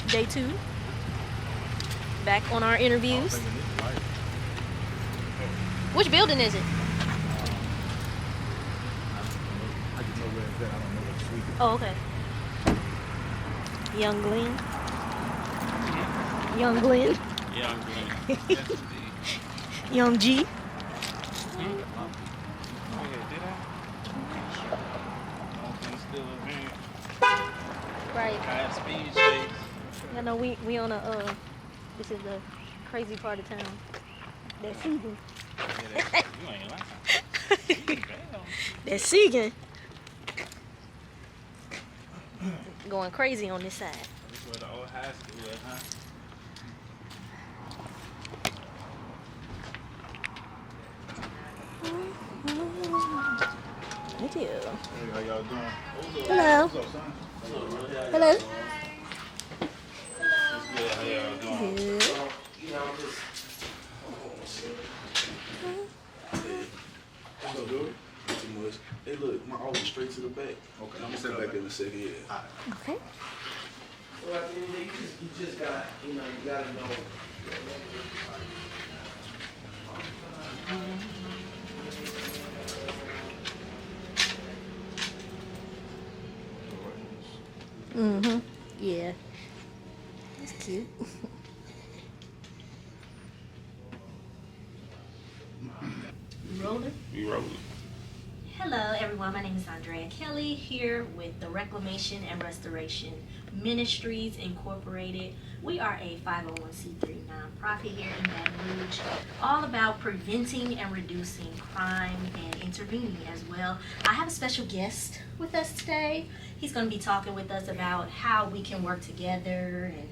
Day 2. Back on our interviews. Which building is it? I just know where it's at. I don't know what street. Oh, okay. Young Glenn. Young Glenn. Young Glenn. Young G. Right. High speed chase. I know we on a this is the crazy part of town. That Seagan. Yeah, you ain't lying. That Seagan. Going crazy on this side. That's where the old high school is, huh? Thank you. Hey, how y'all doing? Hello. What's up, son? Hello. Yeah, how y'all doing? Good. What's up, dude? Too much. Hey, look, my office straight to the back. Okay, I'm gonna step back in a second. Yeah. Okay. Well, at the end of the day, you just gotta, you gotta know. Mm-hmm. Yeah. That's cute. Rolling. We rolling. Hello, everyone. My name is Andrea Kelly here with the Reclamation and Restoration Ministries Incorporated. We are a 501c3 nonprofit here in Baton Rouge, all about preventing and reducing crime and intervening as well. I have a special guest with us today. He's going to be talking with us about how we can work together and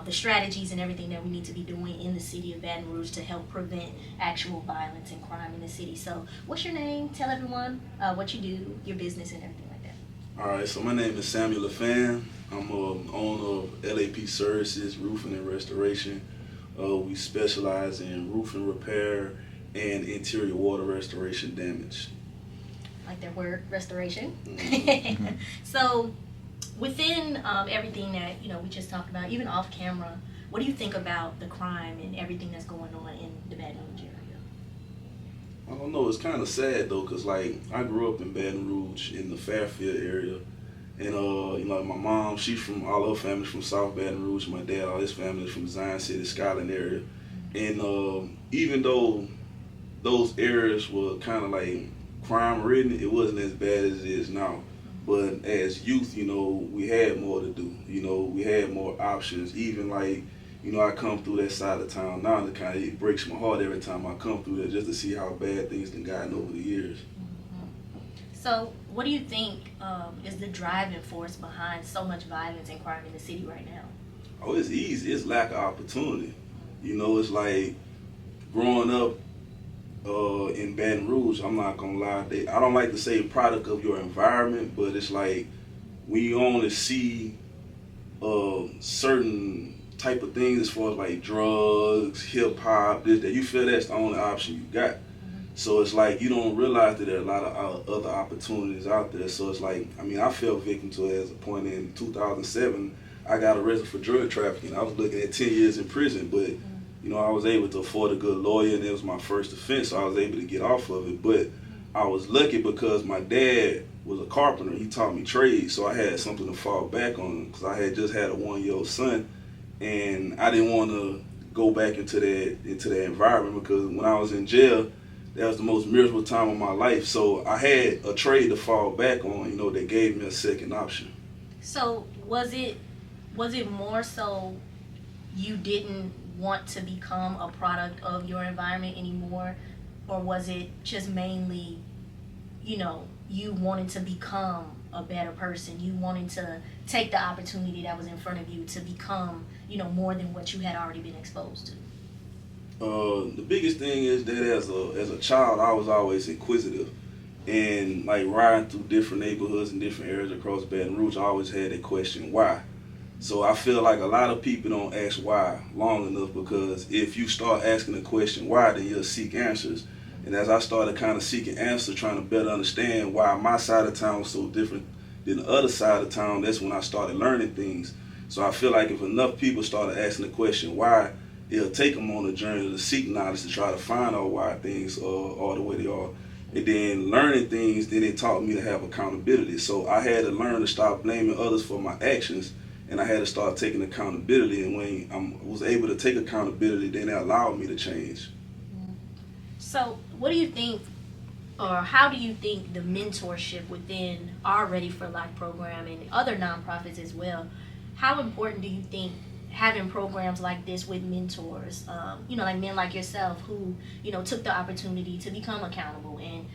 the strategies and everything that we need to be doing in the city of Baton Rouge to help prevent actual violence and crime in the city. So what's your name? Tell everyone what you do, your business, and everything like that. All right. So my name is Samuel LaFan. I'm an owner of LAP Services, Roofing and Restoration. We specialize in roofing repair and interior water restoration damage. Like their word, restoration. Mm-hmm. So within everything that we just talked about, even off camera, what do you think about the crime and everything that's going on in the Baton Rouge area? I don't know. It's kind of sad though, cause like I grew up in Baton Rouge in the Fairfield area, and my mom, she's from all her family's from South Baton Rouge. My dad, all his family's from Zion City, Skyland area, and even though those areas were kind of like crime ridden, it wasn't as bad as it is now. But as youth, we had more to do. We had more options. Even like, I come through that side of town now, and it breaks my heart every time I come through there just to see how bad things have gotten over the years. So what do you think is the driving force behind so much violence and crime in the city right now? Oh, it's easy. It's lack of opportunity. It's like growing up in Baton Rouge, I'm not gonna lie. I don't like to say product of your environment, but it's like when you only see certain type of things as far as like drugs, hip hop, this, that, you feel that's the only option you got. So it's like you don't realize that there are a lot of other opportunities out there. So it's like, I fell victim to it as a point in 2007. I got arrested for drug trafficking. I was looking at 10 years in prison, but I was able to afford a good lawyer, and it was my first offense, so I was able to get off of it. But I was lucky because my dad was a carpenter. He taught me trades, so I had something to fall back on because I had just had a 1-year-old son, and I didn't want to go back into that environment because when I was in jail, that was the most miserable time of my life. So I had a trade to fall back on, that gave me a second option. So was it more so you didn't want to become a product of your environment anymore, or was it just mainly, you wanted to become a better person? You wanted to take the opportunity that was in front of you to become, more than what you had already been exposed to? The biggest thing is that as a child, I was always inquisitive, and like riding through different neighborhoods and different areas across Baton Rouge, I always had that question, why? So I feel like a lot of people don't ask why long enough, because if you start asking the question why, then you'll seek answers. And as I started kind of seeking answers, trying to better understand why my side of town was so different than the other side of town, that's when I started learning things. So I feel like if enough people started asking the question why, it'll take them on a journey to seek knowledge to try to find out why things are the way they are. And then learning things, then it taught me to have accountability. So I had to learn to stop blaming others for my actions, and I had to start taking accountability. And when I was able to take accountability, then it allowed me to change. So, what do you think, or how do you think the mentorship within our 〔Ready4Life program and other nonprofits as well, how important do you think having programs like this with mentors, like men like yourself who, took the opportunity to become accountable and,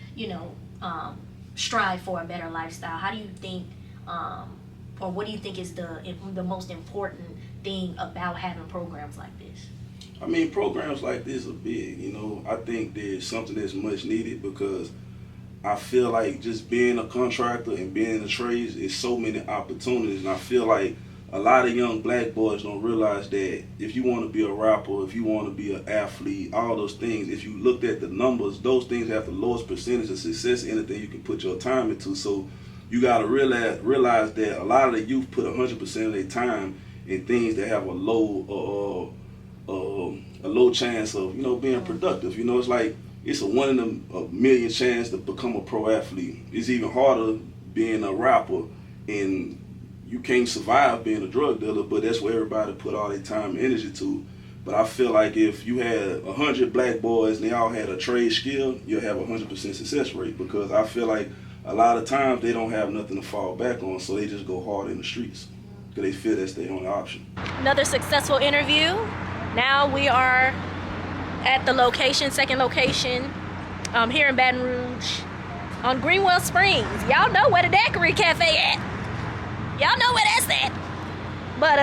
strive for a better lifestyle? How do you think, or what do you think is the most important thing about having programs like this? I mean, programs like this are big, I think there's something that's much needed because I feel like just being a contractor and being in the trades is so many opportunities, and I feel like a lot of young black boys don't realize that if you want to be a rapper, if you want to be an athlete, all those things, if you looked at the numbers, those things have the lowest percentage of success in anything you can put your time into. So you got to realize that a lot of the youth put 100% of their time in things that have a low chance of being productive. It's like it's a 1 in a million chance to become a pro athlete. It's even harder being a rapper, and you can't survive being a drug dealer, but that's where everybody put all their time and energy to. But I feel like if you had 100 black boys and they all had a trade skill, you'll have a 100% success rate, because I feel like a lot of times they don't have nothing to fall back on, so they just go hard in the streets because they feel that's their only option. Another successful interview. Now we are at the second location, here in Baton Rouge on Greenwell Springs. Y'all know where the Daiquiri Cafe at. Y'all know where that's at. But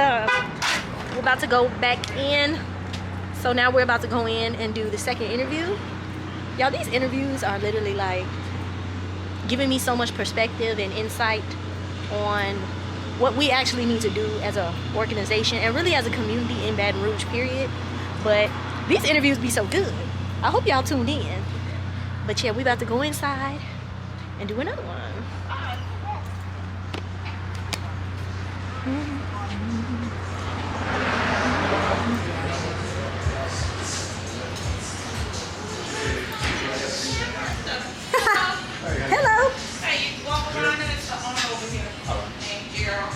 we're about to go back in. So now we're about to go in and do the second interview. Y'all, these interviews are literally like giving me so much perspective and insight on what we actually need to do as an organization and really as a community in Baton Rouge, period. But these interviews be so good. I hope y'all tuned in. But yeah, we about to go inside and do another one. Hello. Hey, you walk around and it's on over here. And Gerald.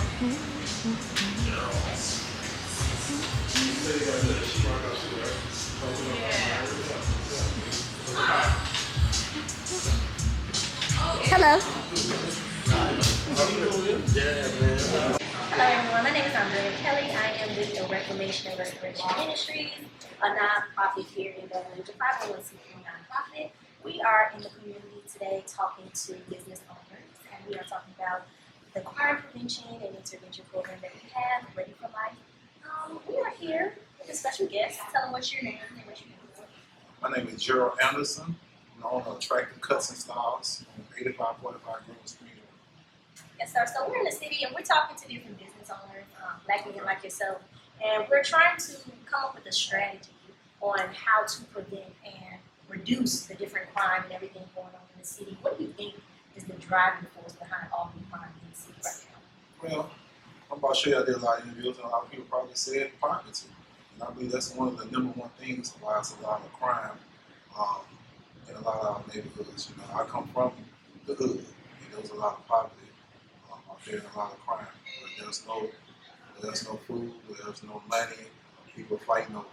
Hello. Hello everyone, my name is Andrea Kelly. I am with the Reclamation and Restoration Ministries, a nonprofit here in Baton Rouge, a 501c3 nonprofit. We are in the community today talking to business owners, and we are talking about the crime prevention and intervention program that we have, 〕Ready4Life. We are here with a special guest. Tell them what's your name and what you do. My name is Gerald Anderson. I'm the owner of Attractive Cuts and Styles on 8545 Green Street. Yes, sir. So we're in the city and we're talking to different business owners, black men like yourself, and we're trying to come up with a strategy on how to prevent and reduce the different crime and everything going on in the city. What do you think is the driving force behind all the crime in the city right now? Well, I'm about to show you I did a lot of interviews, and a lot of people probably said poverty. And I believe that's one of the number one things why it's a lot of crime in a lot of our neighborhoods. I come from the hood, and there was a lot of poverty out there and a lot of crime. But there's no food, there's no money, people fighting over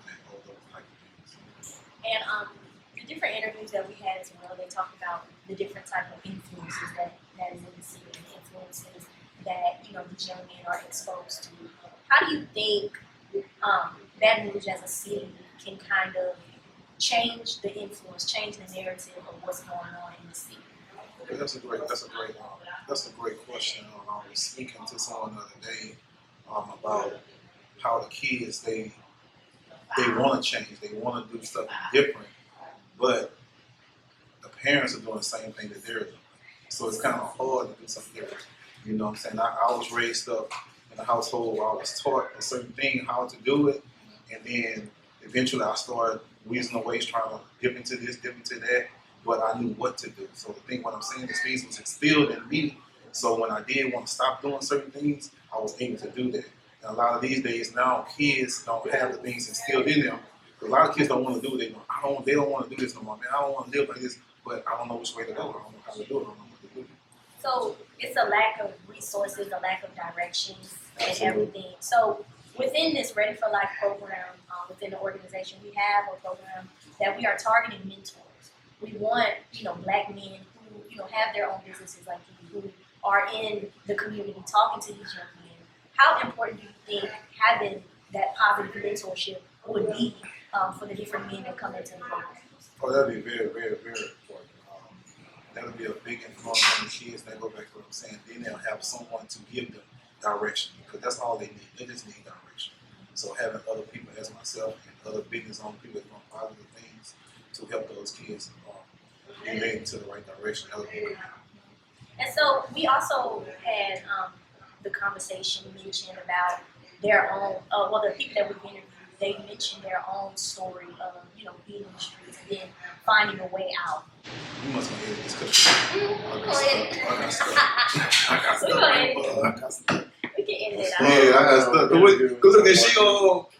those type of things. And the different interviews that we had as well, they talked about the different type of influences that is in the city, and the influences that these young men are exposed to. How do you think Baton Rouge as a city can kind of change the influence, change the narrative of what's going on in the city? Okay, that's a great question. I was speaking to someone the other day about how the kids they want to change, they want to do stuff different, but the parents are doing the same thing that they're doing. So it's kind of hard to do something different. You know what I'm saying? I was raised up in a household where I was taught a certain thing, how to do it, and then eventually I started weaseling away, trying to dip into this, dip into that, but I knew what to do. So the thing, what I'm saying, is things was instilled in me. So when I did want to stop doing certain things, I was able to do that. And a lot of these days now, kids don't have the things instilled in them. A lot of kids don't want to do it. They don't want to do this no more. Man, I don't want to live like this, but I don't know which way to go. I don't know how to do it. I don't know what to do. So it's a lack of resources, a lack of direction, and Absolutely. everything. So within this Ready4Life program, within the organization, we have a program that we are targeting mentors. We want, black men who, have their own businesses like you, who are in the community talking to these young men. How important do you think having that positive mentorship would be for the different men that come into the program? Oh, that'd be very, very, very important. That'll be a big influence on the kids. That go back to what I'm saying. Then they'll have someone to give them direction, because that's all they need. They just need direction. So having other people as myself and other business owned people that want positive things to help those kids be led into the right direction. That'll be good. And so we also had the conversation mentioned about their own, the people that we've interviewed, they mentioned their own story of, being in the streets and then finding a way out. You must go ahead and discuss it. I got stuck. I got stuck. We can edit it out. Yeah, I got stuck. Cause look at she you stopped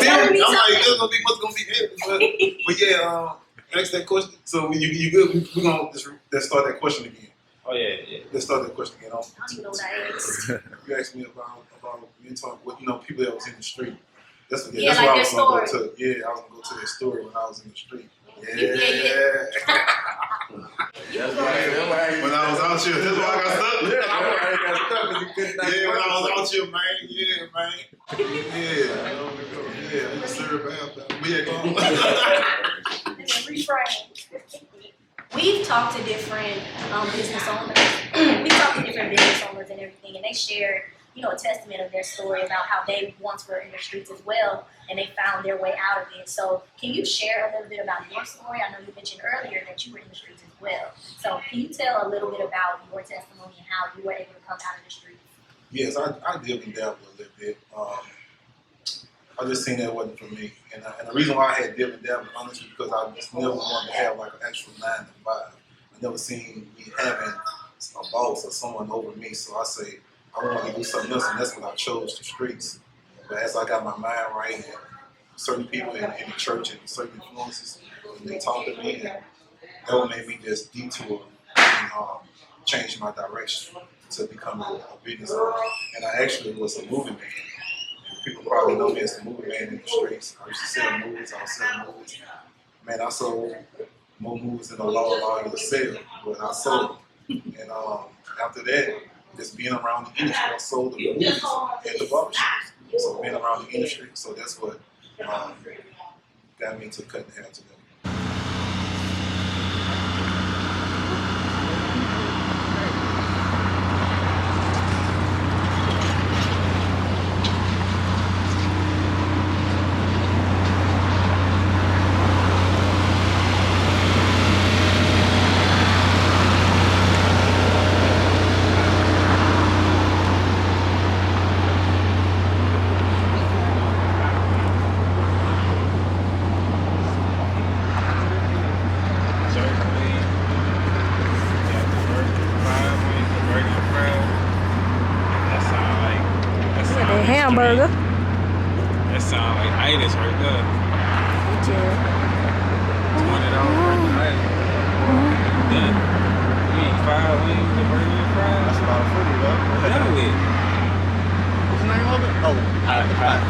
hearing. I'm like, there's gonna be what's gonna be happening. But yeah, ask that question. So you good? We're gonna let's start that question again. Oh yeah. Let's start that question again. I don't even know what I asked. You asked me about mentoring with people that was in the street. That's what, Yeah, that's like what I their was gonna story. go to. Yeah, I was gonna go to their story when I was in the street. Yeah. When I was out here, that's why I got stuck. Yeah, when I was out here, man. Yeah, man. Yeah, you serve out. Yeah, come on. Reframe. We've talked to different business owners. We've talked to different business owners and everything, and they shared, a testament of their story about how they once were in the streets as well, and they found their way out of it. So can you share a little bit about your story? I know you mentioned earlier that you were in the streets as well. So can you tell a little bit about your testimony and how you were able to come out of the streets? Yes, I did dabble a little bit. I just seen that wasn't for me. And the reason why I had dibble and dabble, honestly, because I just never wanted to have like an actual 9 to 5. I never seen me having a boss or someone over me. So I say, I wanted to do something else, and that's when I chose the streets. But as I got my mind right, and certain people in the church and certain influences, and they talked to me, and that would make me just detour and change my direction to become a business owner. And I actually was a movie man. People probably know me as the movie man in the streets. I used to sell movies. I was selling movies. Man, I sold more movies than a law to sell, but I sold them. And after that, just being around the industry, I sold the movies at the barbershops. So being around the industry, so that's what got me to cutting hair today. Hamburger. That sound like itis right there. Yeah. $20 worth of itis. Done. You eat 5 wings and burger and fries? That's about $40, though. Done with. What's the name of it? Oh, hot.